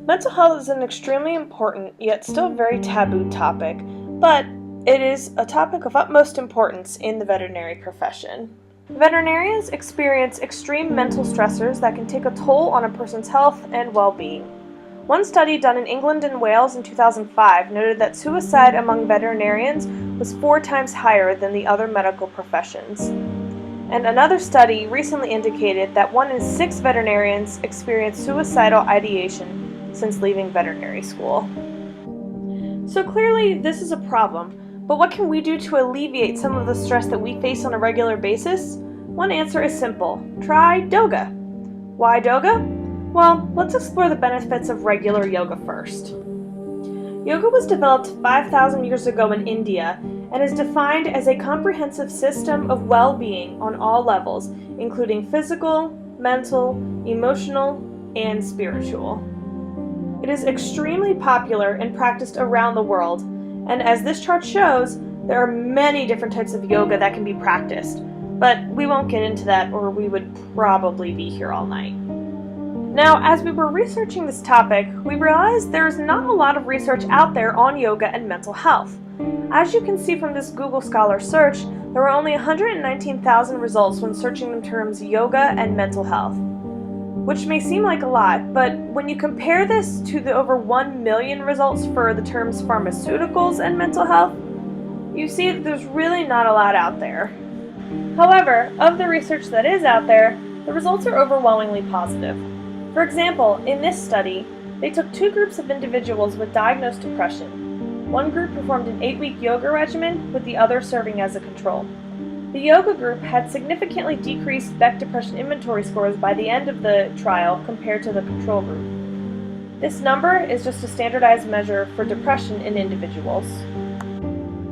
Mental health is an extremely important, yet still very taboo topic, but it is a topic of utmost importance in the veterinary profession. Veterinarians experience extreme mental stressors that can take a toll on a person's health and well-being. One study done in England and Wales in 2005 noted that suicide among veterinarians was 4 times higher than the other medical professions. And another study recently indicated that 1 in 6 veterinarians experience suicidal ideation since leaving veterinary school. So clearly this is a problem, but what can we do to alleviate some of the stress that we face on a regular basis? One answer is simple: try yoga. Why yoga? Well, let's explore the benefits of regular yoga first. Yoga was developed 5,000 years ago in India and is defined as a comprehensive system of well-being on all levels, including physical, mental, emotional, and spiritual. It is extremely popular and practiced around the world, and as this chart shows, there are many different types of yoga that can be practiced, but we won't get into that or we would probably be here all night. Now, as we were researching this topic, we realized there is not a lot of research out there on yoga and mental health. As you can see from this Google Scholar search, there were only 119,000 results when searching the terms yoga and mental health, which may seem like a lot, but when you compare this to the over 1 million results for the terms pharmaceuticals and mental health, you see that there's really not a lot out there. However, of the research that is out there, the results are overwhelmingly positive. For example, in this study, they took 2 groups of individuals with diagnosed depression. One group performed an 8-week yoga regimen, with the other serving as a control. The yoga group had significantly decreased Beck Depression Inventory scores by the end of the trial compared to the control group. This number is just a standardized measure for depression in individuals.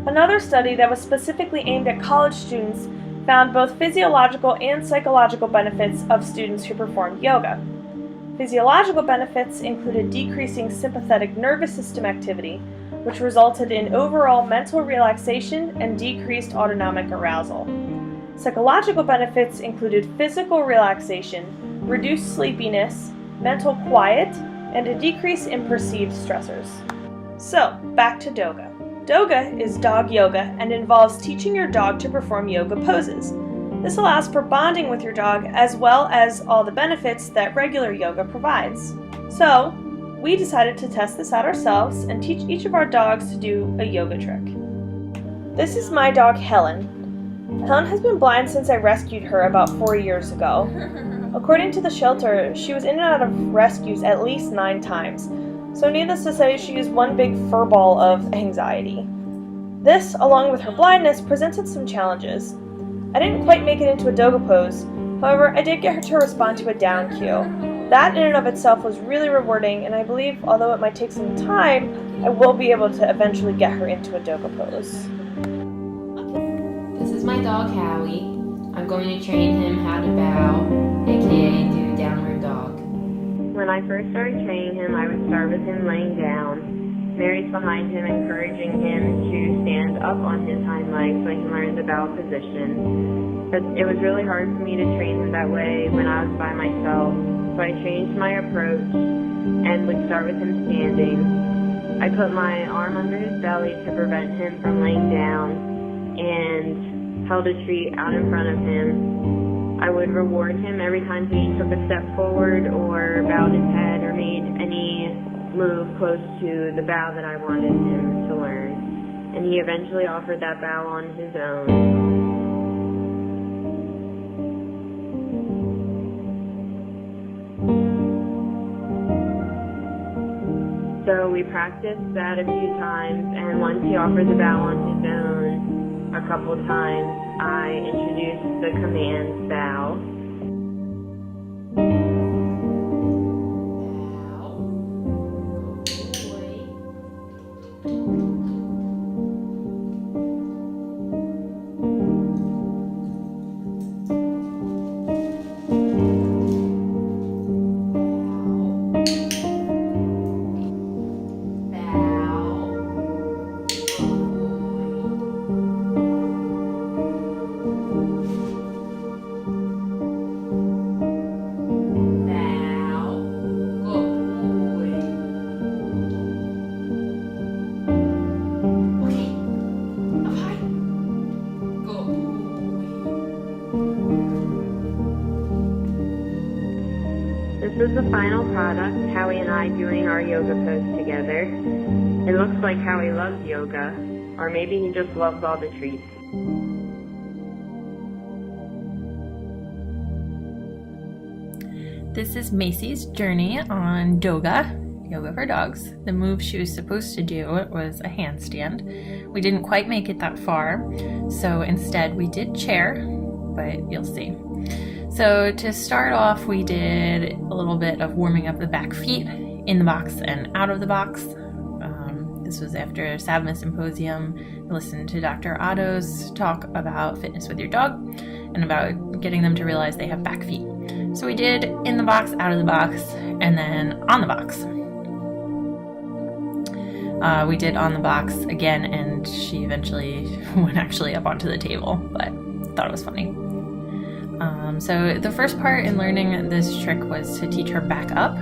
Another study that was specifically aimed at college students found both physiological and psychological benefits of students who performed yoga. Physiological benefits included decreasing sympathetic nervous system activity, which resulted in overall mental relaxation and decreased autonomic arousal. Psychological benefits included physical relaxation, reduced sleepiness, mental quiet, and a decrease in perceived stressors. So, back to yoga. Yoga is dog yoga and involves teaching your dog to perform yoga poses. This allows for bonding with your dog as well as all the benefits that regular yoga provides. So, we decided to test this out ourselves and teach each of our dogs to do a yoga trick. This is my dog Helen. Helen has been blind since I rescued her about 4 years ago. According to the shelter, she was in and out of rescues at least 9 times, so needless to say, she is one big furball of anxiety. This, along with her blindness, presented some challenges. I didn't quite make it into a doga pose, however, I did get her to respond to a down cue. That in and of itself was really rewarding, and I believe, although it might take some time, I will be able to eventually get her into a doga pose. This is my dog Howie. I'm going to train him how to bow, aka do downward dog. When I first started training him, I would start with him laying down. Mary's behind him, encouraging him to stand up on his hind legs so he can learn the bow position. But it was really hard for me to train him that way when I was by myself, so I changed my approach and would start with him standing. I put my arm under his belly to prevent him from laying down and held a treat out in front of him. I would reward him every time he took a step forward or bowed his head or made any move close to the bow that I wanted him to learn. And he eventually offered that bow on his own. So we practiced that a few times, and once he offered the bow on his own a couple times, I introduced the command bow. This is the final product, Howie and I doing our yoga pose together. It looks like Howie loves yoga, or maybe he just loves all the treats. This is Macy's journey on Doga, yoga for dogs. The move she was supposed to do was a handstand. We didn't quite make it that far, so instead we did chair, but you'll see. So to start off, we did a little bit of warming up the back feet in the box and out of the box. This was after a SABMA symposium. I listened to Dr. Otto's talk about fitness with your dog and about getting them to realize they have back feet. So we did in the box, out of the box, and then on the box. We did on the box again, and she eventually went actually up onto the table, but thought it was funny. So the first part in learning this trick was to teach her back up.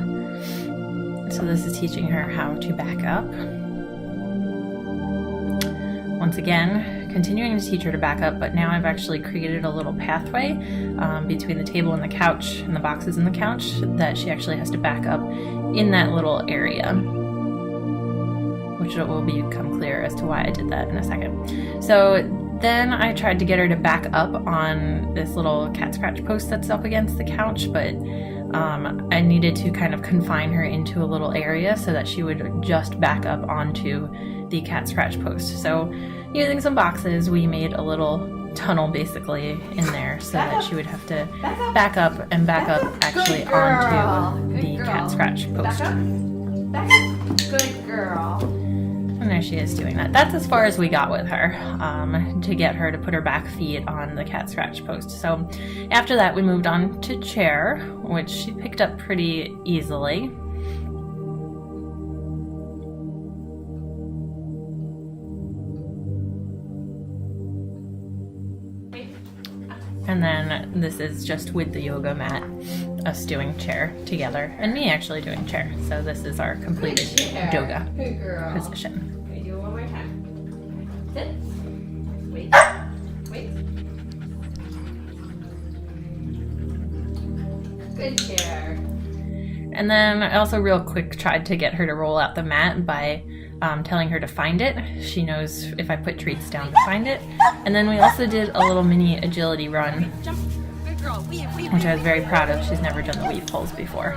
So this is teaching her how to back up. Once again, continuing to teach her to back up, but now I've actually created a little pathway between the table and the couch and the boxes and the couch that she actually has to back up in that little area, which will become clear as to why I did that in a second. So then I tried to get her to back up on this little cat scratch post that's up against the couch, but I needed to kind of confine her into a little area so that she would just back up onto the cat scratch post. So using some boxes, we made a little tunnel basically in there so that she would have to back up actually onto the cat scratch post. Good girl. And there she is doing that. That's as far as we got with her, to get her to put her back feet on the cat scratch post. So after that, we moved on to chair, which she picked up pretty easily. And then this is just with the yoga mat, us doing chair together, and me actually doing chair. So this is our completed yoga Good girl. position. Okay, do it one more time. Sit. Wait. Wait. Good chair. And then I also real quick tried to get her to roll out the mat by telling her to find it. She knows if I put treats down to find it. And then we also did a little mini agility run, which I was very proud of. She's never done the weave pulls before.